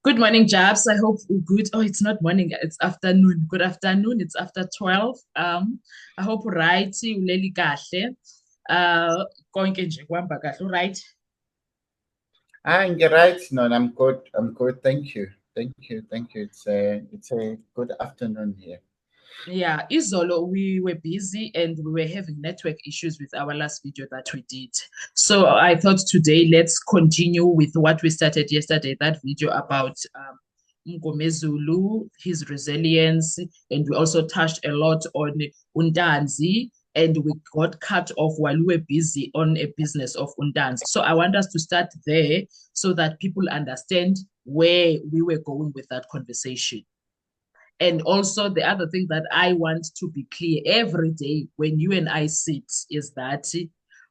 Good morning, Jabs. I hope you're good. Oh, it's not morning, it's afternoon. Good afternoon. It's after 12. I hope right, uleli kahle. Konke nje kuhamba kahle, right? You're right. No, I'm good. I'm good. Thank you. Thank you. Thank you. It's a good afternoon here. Yeah, Izolo, we were busy and we were having network issues with our last video that we did. So I thought today let's continue with what we started yesterday, that video about Mngomezulu, his resilience, and we also touched a lot on Undanzi, and we got cut off while we were busy on a business of Undanzi. So I want us to start there so that people understand where we were going with that conversation. And also, the other thing that I want to be clear every day when you and I sit is that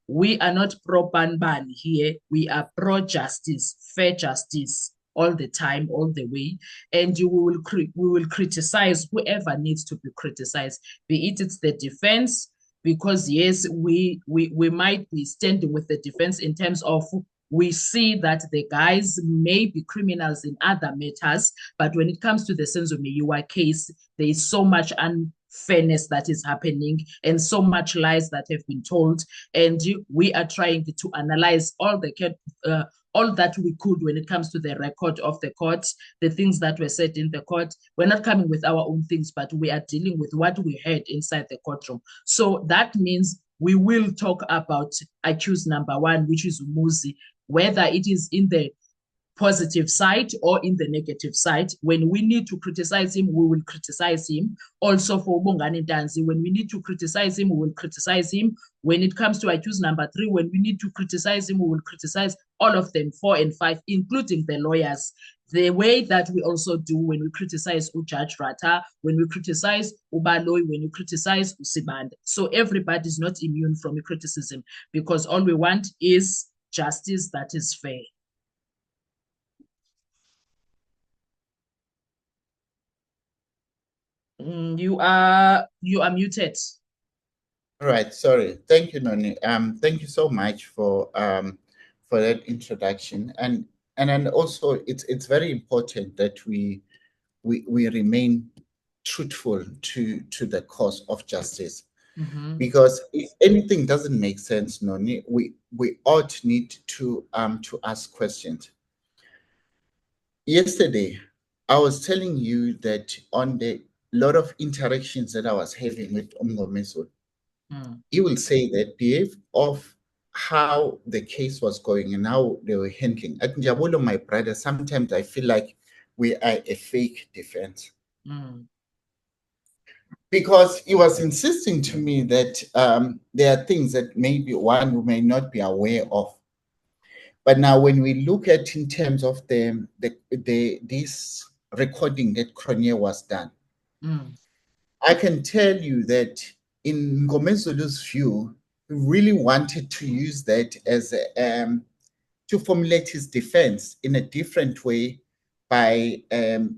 we are not pro Banban here. We are pro justice, fair justice all the time, all the way. And we will criticize whoever needs to be criticized, be it's the defense, because yes, we might be standing with the defense in terms of we see that the guys may be criminals in other matters, but when it comes to the Senzo Meyiwa case, there is so much unfairness that is happening and so much lies that have been told. And we are trying to analyze all that we could when it comes to the record of the court, the things that were said in the court. We're not coming with our own things, but we are dealing with what we heard inside the courtroom. So that means we will talk about accused number one, which is Umuzi, whether it is in the positive side or in the negative side. When we need to criticize him, we will criticize him. Also for Bongani Danzi, when we need to criticize him, we will criticize him. When it comes to accused number three, when we need to criticize him, we will criticize all of them, 4 and 5, including the lawyers. The way that we also do when we criticize Judge Rata, when we criticize Ubaloy, when we criticize Usiband. So everybody is not immune from criticism because all we want is justice that is fair. You are muted. All right. Sorry. Thank you, Noni. Thank you so much for that introduction. And then also it's very important that we remain truthful to the cause of justice. Because if anything doesn't make sense, Noni, we ought need to ask questions. Yesterday, I was telling you that on the lot of interactions that I was having with Mngomezulu, he will say that behave of how the case was going and how they were handling. At Njabolo, my brother, sometimes I feel like we are a fake defense. Because he was insisting to me that there are things that maybe one may not be aware of. But now when we look at in terms of this recording that Cronje was done, I can tell you that in Ngomezulu's view, he really wanted to use that as to formulate his defense in a different way by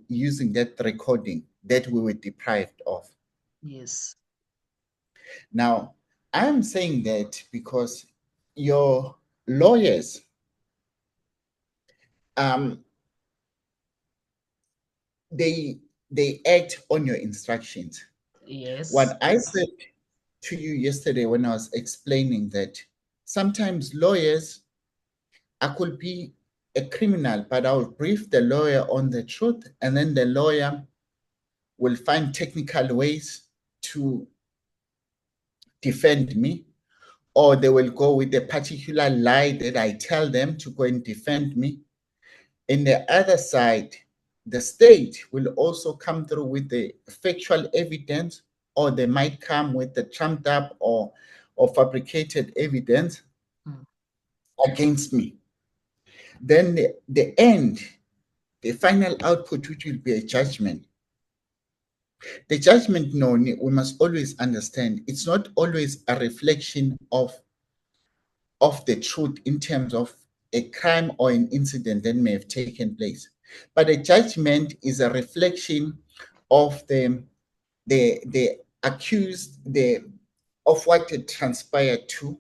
using that recording that we were deprived of. Yes. Now, I'm saying that because your lawyers they act on your instructions. Yes. What I said to you yesterday when I was explaining that sometimes lawyers, I could be a criminal, but I'll brief the lawyer on the truth, and then the lawyer will find technical ways to defend me, or they will go with a particular lie that I tell them to go and defend me. In the other side, the state will also come through with the factual evidence, or they might come with the trumped up or fabricated evidence against me. Then the end, the final output, which will be a judgment. The judgment, no, we must always understand, it's not always a reflection of the truth in terms of a crime or an incident that may have taken place. But a judgment is a reflection of the accused, of what had transpired to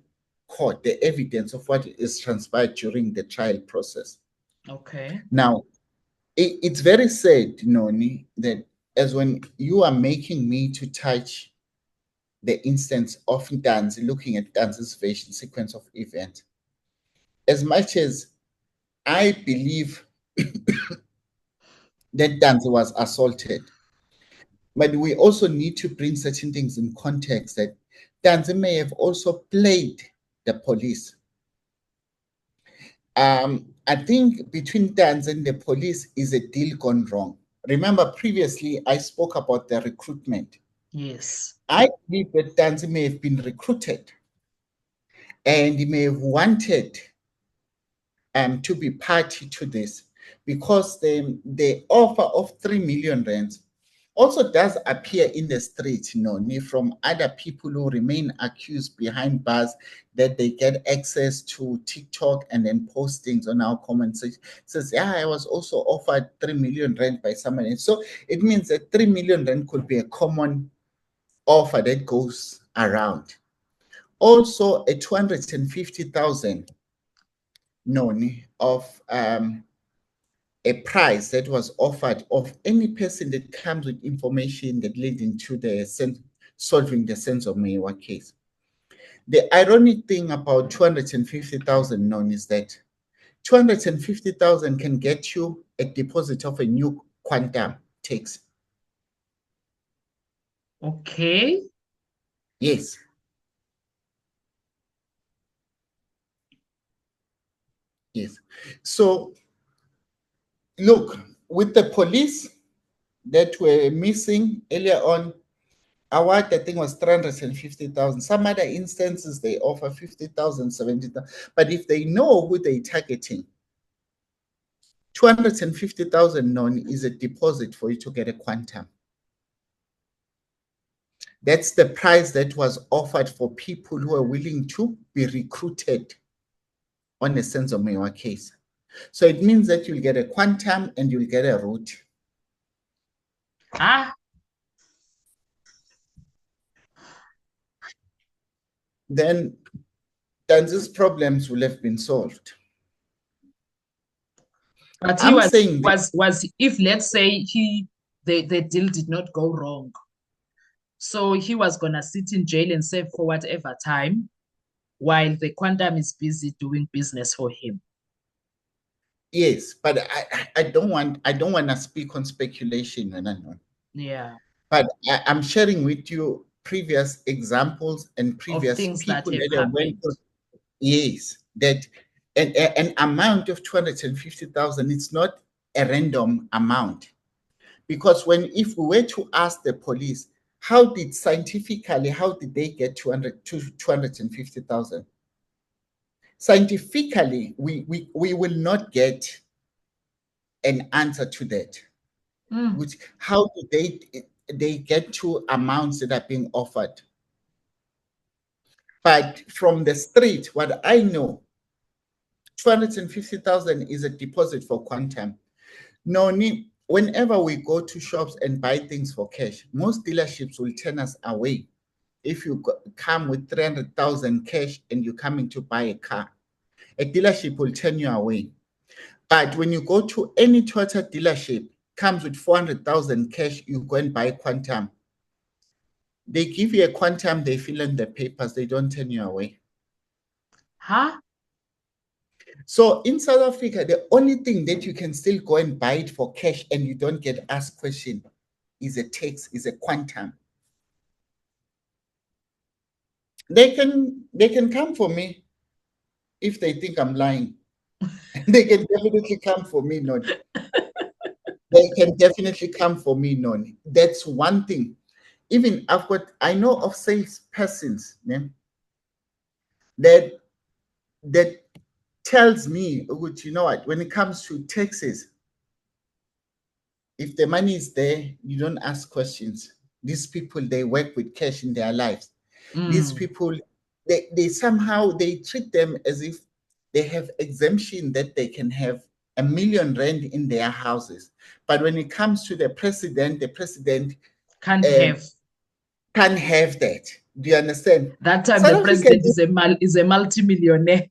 court, the evidence of what is transpired during the trial process. Okay. Now, it's very sad, Noni, that as when you are making me to touch the instance of Ntanzi, looking at Ntanzi's vision sequence of events, as much as I believe that Ntanzi was assaulted, but we also need to bring certain things in context that Ntanzi may have also played the police. I think between Ntanzi and the police is a deal gone wrong. Remember, previously I spoke about the recruitment. Yes. I believe that Ntanzi may have been recruited and he may have wanted to be party to this, because the offer of 3 million rands also does appear in the street, from other people who remain accused behind bars, that they get access to TikTok and then postings on our comment section. Says, yeah, I was also offered 3 million rand by someone else. So it means that 3 million rand could be a common offer that goes around. Also, a 250,000 of a prize that was offered of any person that comes with information that leads into the solving the Senzo Meyiwa case. The ironic thing about 250,000 is that 250,000 can get you a deposit of a new quantum tax. Okay. Yes. Yes. So look, with the police that were missing earlier on, award, I think, was 350,000. Some other instances, they offer 50,000, 70,000. But if they know who they're targeting, 250,000 known is a deposit for you to get a quantum. That's the price that was offered for people who are willing to be recruited on a Senzo Meyiwa case. So it means that you'll get a quantum and you'll get a route. Then these problems will have been solved. But he was if, let's say, the deal did not go wrong, so he was gonna sit in jail and serve for whatever time while the quantum is busy doing business for him. Yes, but I don't want to speak on speculation, Yeah. But I'm sharing with you previous examples and previous things people that have went through. Yes, that an amount of 250,000, it's not a random amount. Because if we were to ask the police, how did they get 250,000? Scientifically, we will not get an answer to that. Which, how do they get to amounts that are being offered? But from the street, what I know, 250,000 is a deposit for quantum. Whenever we go to shops and buy things for cash, most dealerships will turn us away. If you come with 300,000 cash and you're coming to buy a car, a dealership will turn you away. But when you go to any Toyota dealership, comes with 400,000 cash, you go and buy quantum. They give you a quantum, they fill in the papers, they don't turn you away. So in South Africa, the only thing that you can still go and buy it for cash and you don't get asked question is a tax, is a quantum. They can come for me if they think I'm lying. They can definitely come for me, Noni. They can definitely come for me, Noni. That's one thing. Even I know of salespersons that tells me, you know what, when it comes to taxes, if the money is there, you don't ask questions. These people, they work with cash in their lives. These people, they somehow, they treat them as if they have exemption that they can have 1 million rand in their houses. But when it comes to the president can't have that. Do you understand? That time South the president is a multi-millionaire.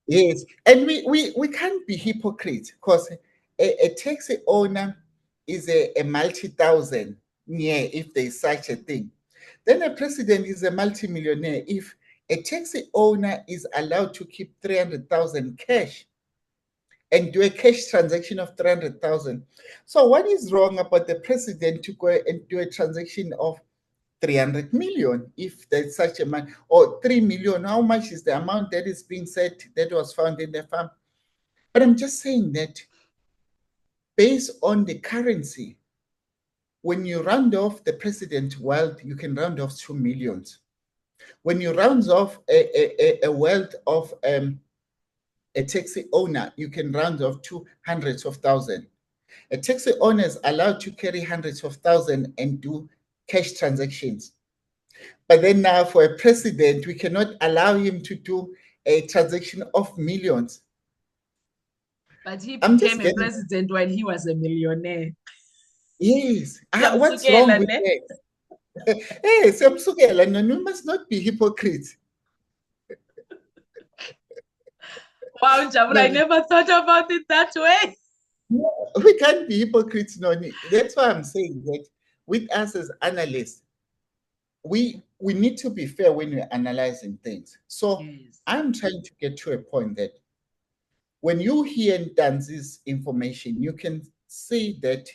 Yes, and we can't be hypocrites, because a taxi owner is a multi-thousand, yeah, if there is such a thing. Then a president is a multi-millionaire if a taxi owner is allowed to keep 300,000 cash and do a cash transaction of 300,000. So what is wrong about the president to go and do a transaction of 300 million if there's such a man, or 3 million? How much is the amount that is being said that was found in the farm? But I'm just saying that based on the currency, when you round off the president's wealth, you can round off 2 millions. When you round off a wealth of a taxi owner, you can round off to hundreds of thousands. A taxi owner is allowed to carry hundreds of thousands and do cash transactions. But then now for a president, we cannot allow him to do a transaction of millions. But he became a president when he was a millionaire. Yes. What's wrong with that? Hey, Samsukela, no, you must not be hypocrites. Wow, Jabul, I never thought about it that way. No, we can't be hypocrites, Noni. That's why I'm saying that with us as analysts, we need to be fair when we're analyzing things. So yes. I'm trying to get to a point that when you hear Ntanzi's information, you can see that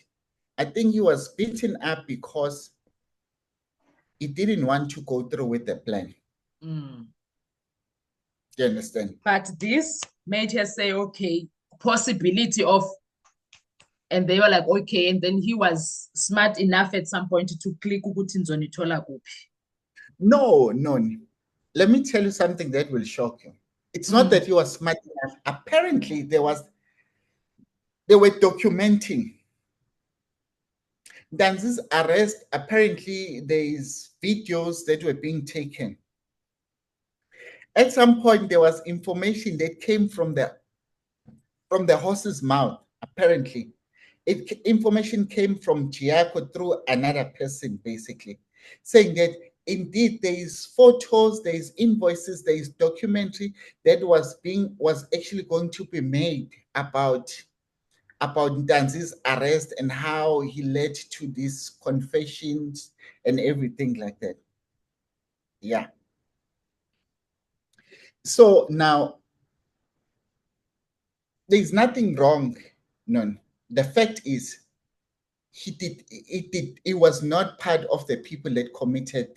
I think he was beaten up because he didn't want to go through with the plan. Mm. Do you understand? But this made her say, okay, possibility of, and they were like, okay, and then he was smart enough at some point to click ukuthi nizonithola kuphi. No. Let me tell you something that will shock you. It's not that he was smart enough. Apparently, they were documenting Ntanzi's arrest. Apparently, there is videos that were being taken. At some point, there was information that came from the horse's mouth. Apparently, information came from Giaco through another person, basically, saying that indeed there is photos, there is invoices, there is documentary that was actually going to be made about Ntanzi's arrest and how he led to these confessions and everything like that. Yeah. So now there's nothing wrong, none. The fact is he was not part of the people that committed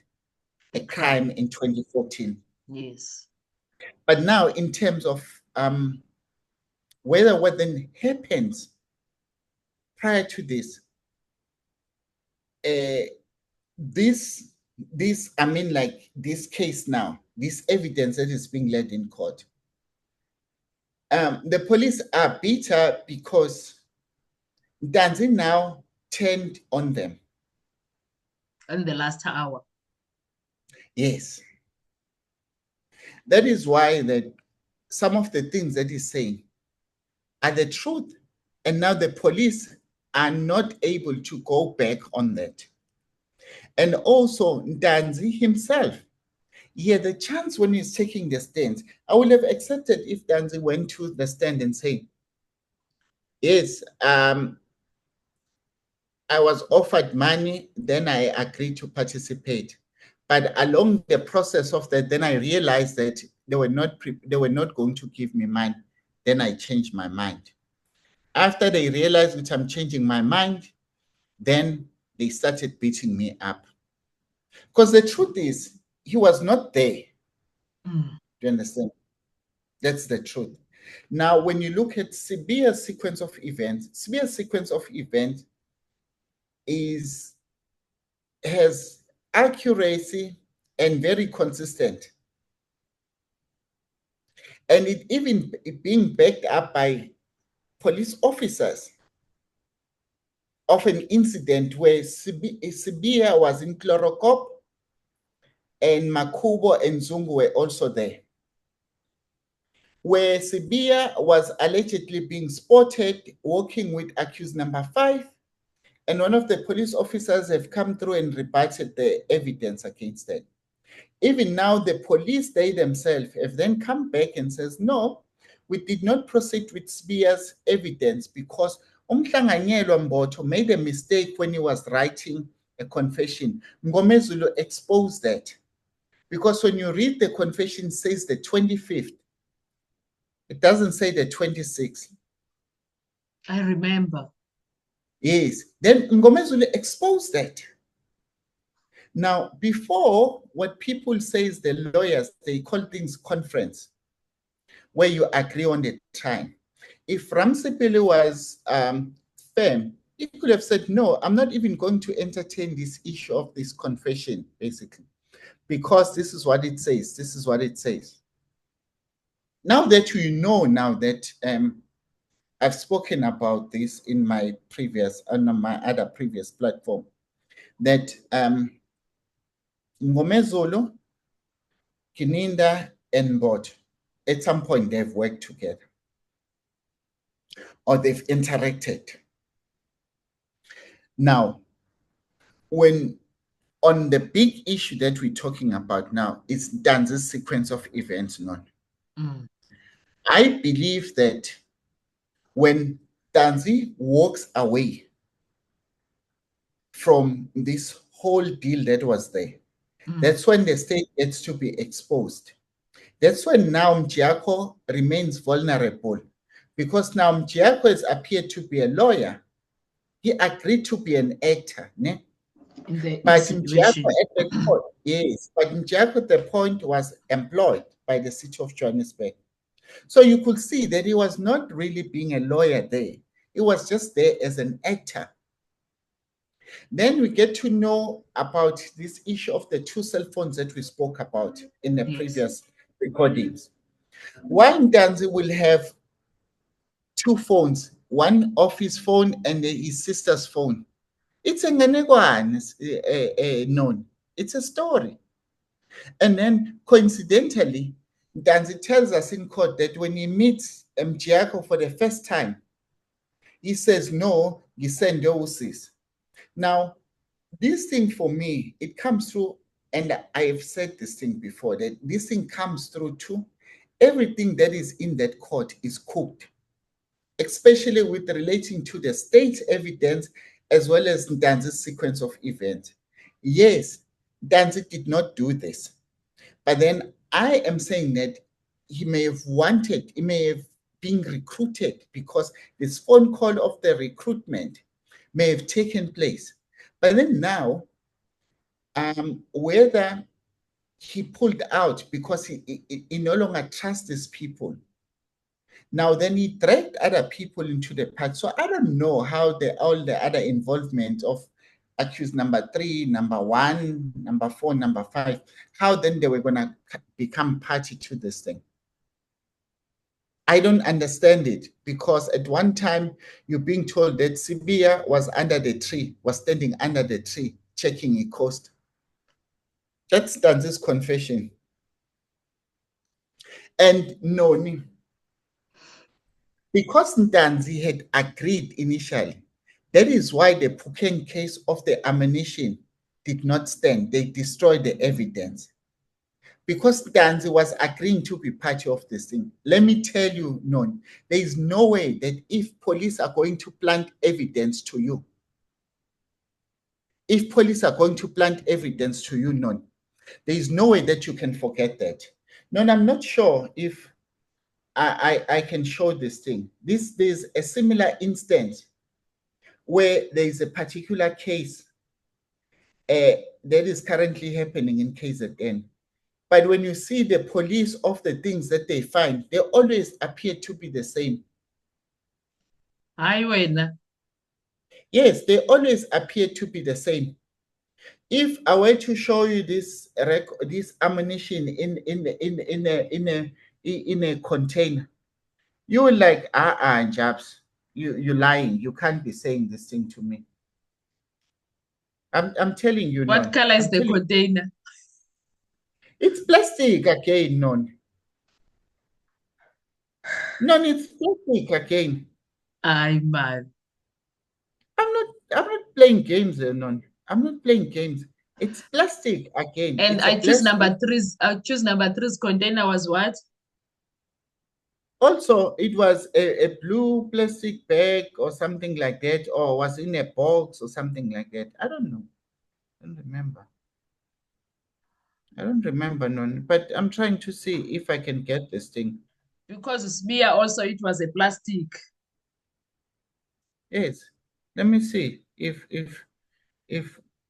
a crime in 2014. Yes. But now in terms of whether what then happens prior to this, I mean, like this case now, this evidence that is being led in court, the police are bitter because Ntanzi now turned on them. In the last hour. Yes. That is why that some of the things that he's saying are the truth. And now the police are not able to go back on that. And also Ntanzi himself, he had the chance when he's taking the stand. I would have accepted if Ntanzi went to the stand and said, yes, I was offered money, then I agreed to participate. But along the process of that, then I realized that they were not going to give me money. Then I changed my mind. After they realized that I'm changing my mind, then they started beating me up. Because the truth is, he was not there. Do you understand? That's the truth. Now, when you look at Sibiya's sequence of events, has accuracy and very consistent. And it even being backed up by police officers of an incident where Sibiya was in Chlorokop and Makubo and Zungu were also there, where Sibiya was allegedly being spotted walking with accused number 5, and one of the police officers have come through and rebutted the evidence against that. Even now, the police, they themselves have then come back and says, no, we did not proceed with Sibiya's evidence because uMhlanganyelwa Mbotho made a mistake when he was writing a confession. Mngomezulu exposed that. Because when you read the confession, it says the 25th. It doesn't say the 26th. I remember. Yes. Then Mngomezulu exposed that. Now, before, what people say is the lawyers, they call things conference, where you agree on the time. If Ramsipili was firm, he could have said, no, I'm not even going to entertain this issue of this confession, basically, because this is what it says. This is what it says. Now that you know now that I've spoken about this in my previous, on my other previous platform, that Mngomezulu, Kininda, and Mbotho, at some point they've worked together or they've interacted. Now, when on the big issue that we're talking about now is Ntanzi's sequence of events, I believe that when Ntanzi walks away from this whole deal that was there, that's when the state gets to be exposed. That's when now Mjako remains vulnerable, because now Mjako has appeared to be a lawyer. He agreed to be an actor, ne? But Mjako at that point, yes, but Mjako at the point was employed by the city of Johannesburg. So you could see that he was not really being a lawyer there. He was just there as an actor. Then we get to know about this issue of the 2 cell phones that we spoke about in the previous recordings. Why Ntanzi will have 2 phones, one office phone and his sister's phone. It's a known. It's a story. And then coincidentally, Ntanzi tells us in court that when he meets Mjako for the first time, he says, no, Gisendo. Now, this thing for me, it comes through, and I have said this thing before, that this thing comes through too. Everything that is in that court is cooked, especially with relating to the state evidence as well as Ntanzi's sequence of events. Yes, Ntanzi did not do this, but then I am saying that he may have been recruited, because this phone call of the recruitment may have taken place. But then now, whether he pulled out because he no longer trusts these people, now then he dragged other people into the party. So I don't know how all the other involvement of accused number 3, number 1, number 4, number 5, how then they were going to become party to this thing. I don't understand it, because at one time you're being told that Sibiya was under the tree, was standing under the tree, checking a coast. That's Ntanzi's confession. And Noni, because Ntanzi had agreed initially, that is why the Phokeng case of the ammunition did not stand. They destroyed the evidence. Because Ntanzi was agreeing to be part of this thing. Let me tell you, Non, there is no way that if police are going to plant evidence to you, Non, there is no way that you can forget that. Non, I'm not sure if I can show this thing. There's a similar instance where there is a particular case that is currently happening in KZN. But when you see the police of the things that they find, they always appear to be the same. Yes, they always appear to be the same. If I were to show you this ammunition in a container, you will like, Jabs, you're lying. You can't be saying this thing to me. I'm telling you. What color is the container? It's plastic again, Non. Non, it's plastic again. Man. I'm not playing games, Non. I'm not playing games. It's plastic again. And I choose number 3's. Choose number 3's container was what? Also, it was a blue plastic bag or something like that, or was in a box or something like that. I don't know. I don't remember. I don't remember none, but I'm trying to see if I can get this thing. Because smear also, it was a plastic. Yes. Let me see if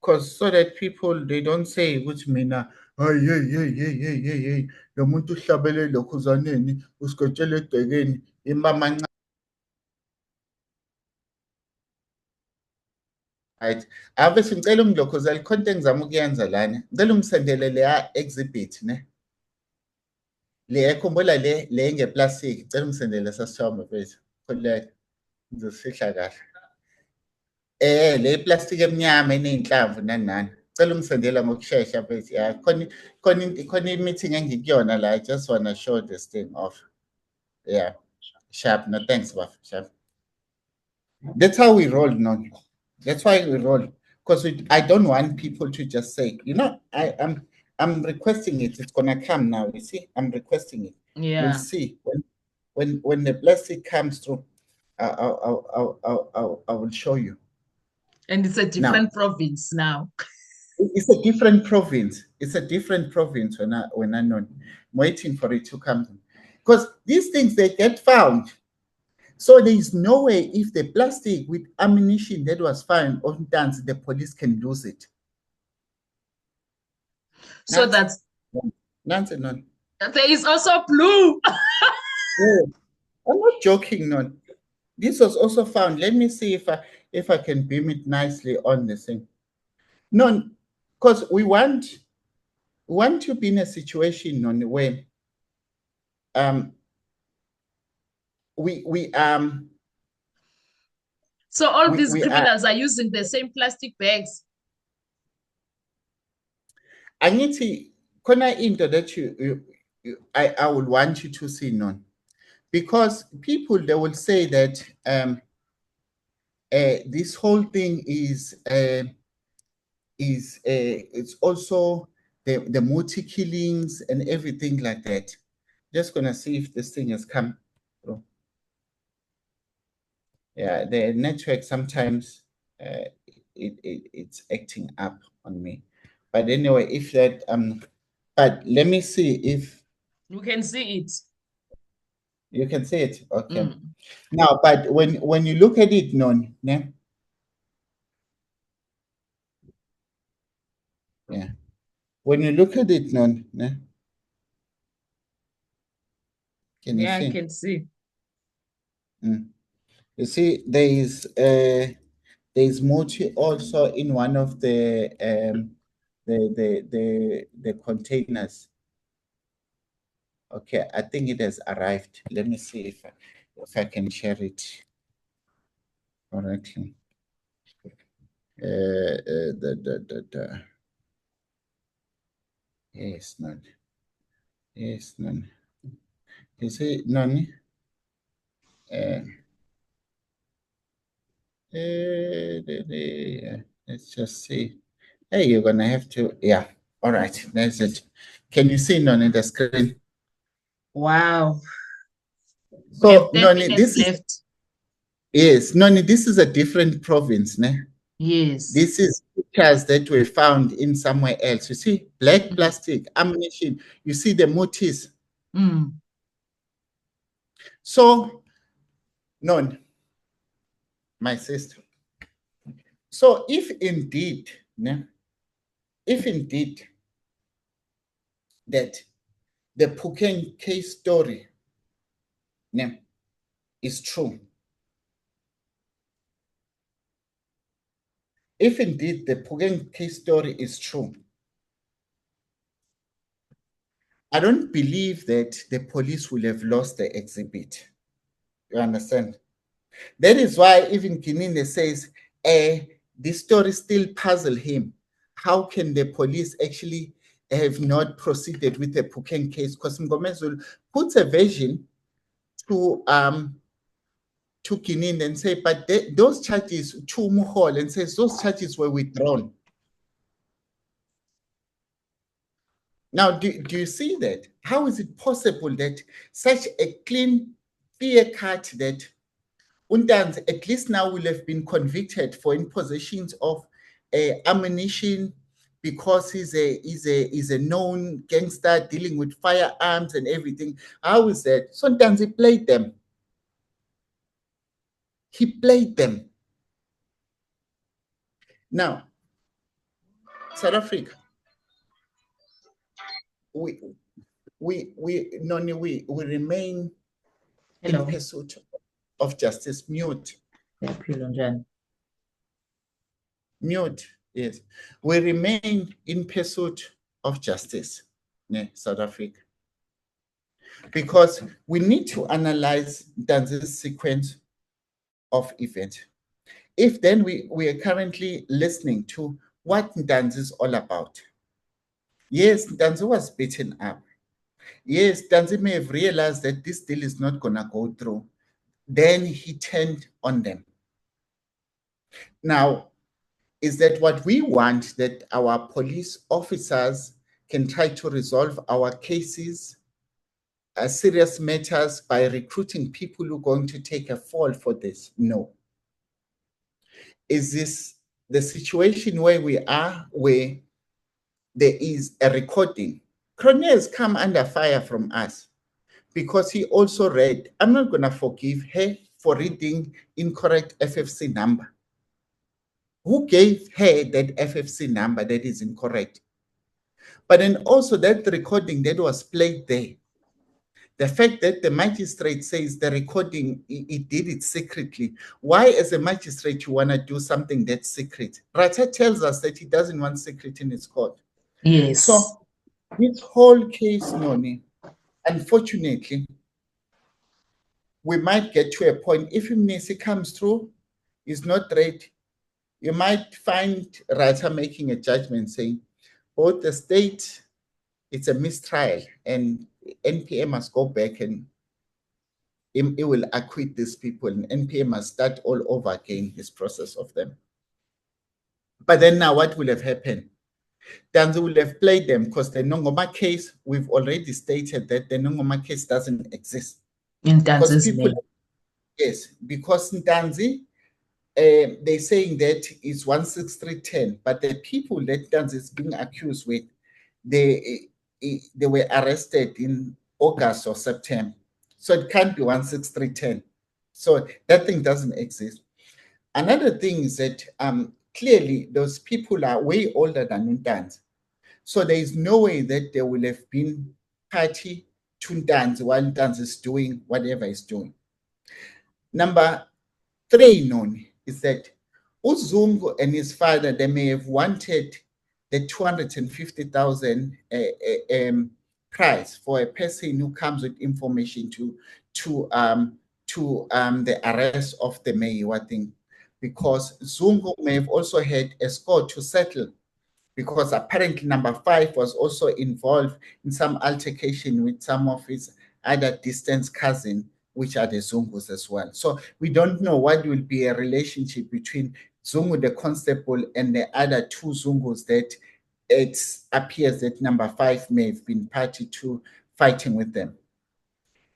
because so that people they don't say which mina hey lo muntu uhlabele lokhuzaneni usikotshele egcekeni imama right. Ave ngicela ungilokhuzela khona into engizama ukuyenza lana. Ngicela ungisendele leya exhibit ne. Le ekhumbula le ngeplastic ngicela ungisendele sasithombe mfethu. Khona ngizosihla kahle. Le plastic emnyama eneyinhlamvu nani nani. Ngicela ungisendela ngokusheshsha mfethu. Ya khona i-meeting engikuyona la. I just want to show this thing off. Yeah. Sharp. No thanks, Baf. Sharp. That's how we roll, no. That's why we roll. Because I don't want people to just say, I'm requesting it. It's gonna come now. You see, I'm requesting it. Yeah. We'll see when the plastic comes through. I will show you. And it's a different province now. It's a different province. It's a different province when I know. I'm waiting for it to come. Because these things they get found. So there is no way if the plastic with ammunition that was found on dance, the police can lose it. So that's Nancy, none. There is also blue. Oh, I'm not joking, none. This was also found. Let me see if I can beam it nicely on the thing. None, because we want to be in a situation on the way. So all these criminals are using the same plastic bags. I need to corner into that I would want you to see none. Because people they will say that this whole thing is it's also the multi killings and everything like that. Just gonna see if this thing has come through. Yeah, the network sometimes it's acting up on me. But anyway, if that but let me see if you can see it. You can see it. Okay. Now, but when you look at it, non, yeah. Yeah. When you look at it, non, yeah. Can you see? I can see. You see, there is multi also in one of the containers. Okay, I think it has arrived. Let me see if I can share it correctly. Yes, none. Yes, none. You see, none. Let's just see. Hey, you're gonna have to. Yeah. All right. That's it. Can you see none in the screen? Wow. So Noni, this is yes, Noni, this is a different province, ne? Yes. This is pictures that were found in somewhere else. You see, black plastic, ammunition. You see the motifs. So, Noni, my sister. So, if indeed, ne, that the Phokeng case story ne, is true, if indeed the Phokeng case story is true, I don't believe that the police will have lost the exhibit. You understand? That is why even Kininde says, this story still puzzles him. How can the police actually have not proceeded with the Phokeng case? Because Mgomezulu puts a version to Kininde and say, but those charges to Muhol and says those charges were withdrawn. Now, do you see that? How is it possible that such a clean clear-cut that Untanzi at least now will have been convicted for impositions of ammunition because he's a known gangster dealing with firearms and everything. How is that? So Untanzi played them. He played them. Now, South Africa, we remain in pursuit of justice. Mute. Mute, yes. We remain in pursuit of justice, South Africa. Because we need to analyze Ntanzi's sequence of events. If then we are currently listening to what Ntanzi is all about. Yes, Ntanzi was beaten up. Yes, Ntanzi may have realized that this deal is not going to go through. Then he turned on them. Now, is that what we want, that our police officers can try to resolve our cases, serious matters, by recruiting people who are going to take a fall for this? No. Is this the situation where we are, where there is a recording? Cronje has come under fire from us because he also read. I'm not going to forgive her for reading incorrect FFC number. Who gave her that FFC number that is incorrect? But then also that recording that was played there, the fact that the magistrate says the recording, he did it secretly. Why, as a magistrate, you want to do something that's secret? Rata tells us that he doesn't want secret in his court. Yes. So this whole case, Noni, unfortunately, we might get to a point, if Mnisi comes through, is not ready, you might find Rata making a judgment saying, both the state, it's a mistrial, and NPA must go back and it will acquit these people, and NPA must start all over again, this process of them. But then now what will have happened? Ntanzi will have played them, because the Nongoma case, we've already stated that the Nongoma case doesn't exist. In Ntanzi's name. Yes, because Ntanzi, they're saying that it's 16310, but the people that Ntanzi is being accused with, they were arrested in August or September. So it can't be 16310. So that thing doesn't exist. Another thing is that clearly those people are way older than Ntanzi. So there is no way that there will have been party to Ntanzi while Ntanzi is doing whatever he's doing. Number 3 known is that uZungu and his father, they may have wanted the 250,000 price for a person who comes with information to the arrest of the Meyiwa thing, because Zungu may have also had a score to settle, because apparently number 5 was also involved in some altercation with some of his other distant cousins, which are the Zungus as well. So we don't know what will be a relationship between Zungu the constable and the other 2 Zungus that it appears that number 5 may have been party to fighting with them.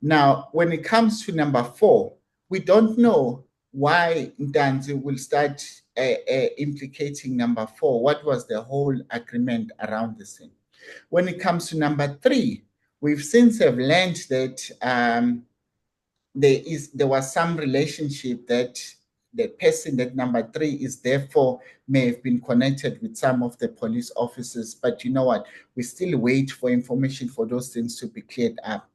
Now, when it comes to number 4, we don't know why Ntanzi will start implicating number 4. What was the whole agreement around this thing? When it comes to number 3, we've since have learned that there was some relationship that the person that number 3 is therefore may have been connected with some of the police officers. But you know what? We still wait for information for those things to be cleared up.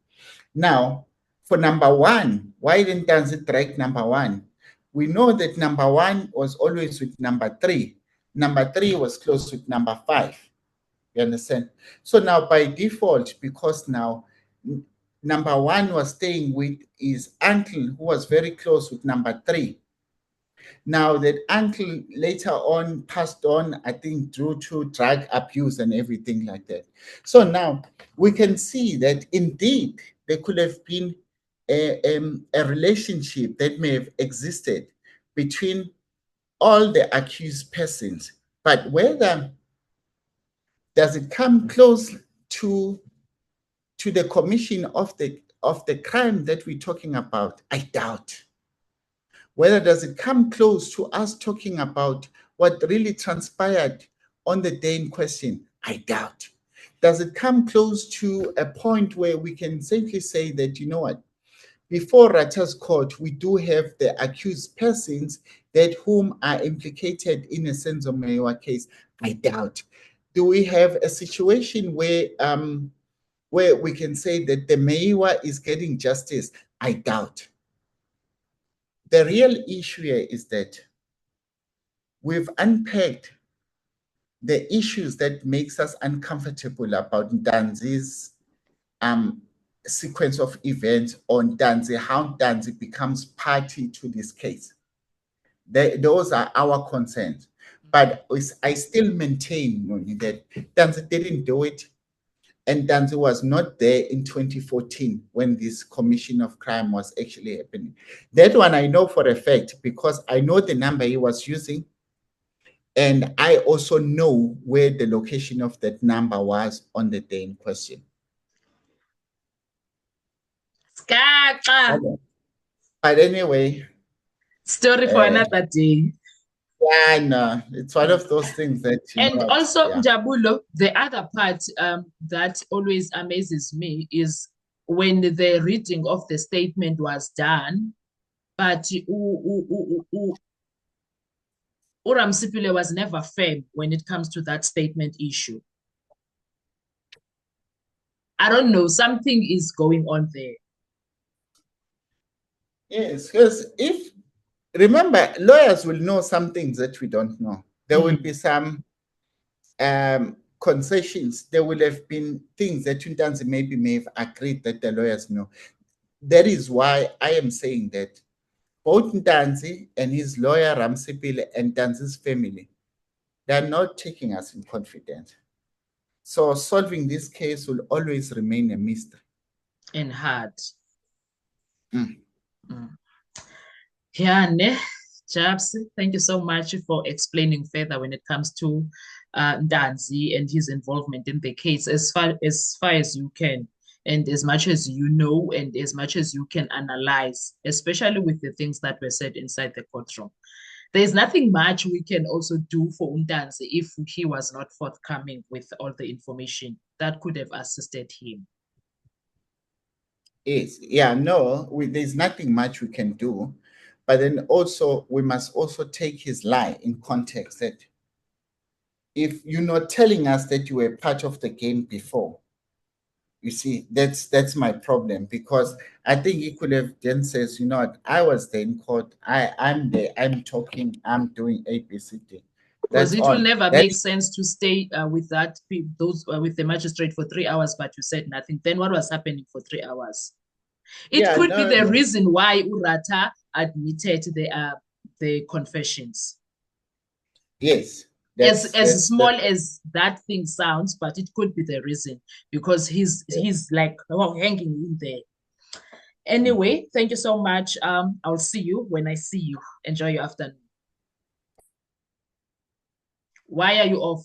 Now, for number 1, why didn't Ntanzi drag number 1? We know that number 1 was always with number 3. Number 3 was close with number 5. You understand? So now by default, because now number 1 was staying with his uncle, who was very close with number 3. Now that uncle later on passed on, I think, due to drug abuse and everything like that. So now we can see that indeed there could have been a relationship that may have existed between all the accused persons. But whether does it come close to the commission of of the crime that we're talking about, I doubt. Whether does it come close to us talking about what really transpired on the day in question, I doubt. Does it come close to a point where we can safely say that, you know what, before Rata's court, we do have the accused persons that whom are implicated in a Senzo Meyiwa case? I doubt. Do we have a situation where we can say that the Meyiwa is getting justice? I doubt. The real issue here is that we've unpacked the issues that makes us uncomfortable about Ntanzi's sequence of events on Ntanzi, how Ntanzi becomes party to this case. Those are our concerns. But I still maintain, Noni, that Ntanzi didn't do it. And Ntanzi was not there in 2014 when this commission of crime was actually happening. That one I know for a fact because I know the number he was using. And I also know where the location of that number was on the day in question. Skaxa. But anyway. Story for another day. Yeah, no, it's one of those things that. And also, Njabulo, the other part that always amazes me is when the reading of the statement was done, but uRamsipile was never firm when it comes to that statement issue. I don't know, something is going on there. Yes, because remember, lawyers will know some things that we don't know. There will be some concessions. There will have been things that Ntanzi maybe may have agreed that the lawyers know. That is why I am saying that both Ntanzi and his lawyer Ramsipile and Ntanzi's family, they are not taking us in confidence. So solving this case will always remain a mystery. And hard. Yeah, Jabs, thank you so much for explaining further when it comes to Ntanzi and his involvement in the case as far as you can, and as much as you know, and as much as you can analyze, especially with the things that were said inside the courtroom. There's nothing much we can also do for Ntanzi if he was not forthcoming with all the information that could have assisted him. Yes, yeah, no, there's nothing much we can do. But then also, we must also take his lie in context that if you're not telling us that you were part of the game before, you see, that's my problem, because I think he could have then says, you know what, I was there in court, I'm there, I'm talking, I'm doing ABCD. Because it will never make sense to stay with the magistrate for 3 hours, but you said nothing. Then what was happening for 3 hours? It could be the reason why Urata admitted the confessions. Yes. As small as that thing sounds, but it could be the reason, because he's like hanging in there. Anyway, thank you so much. I'll see you when I see you. Enjoy your afternoon. Why are you off?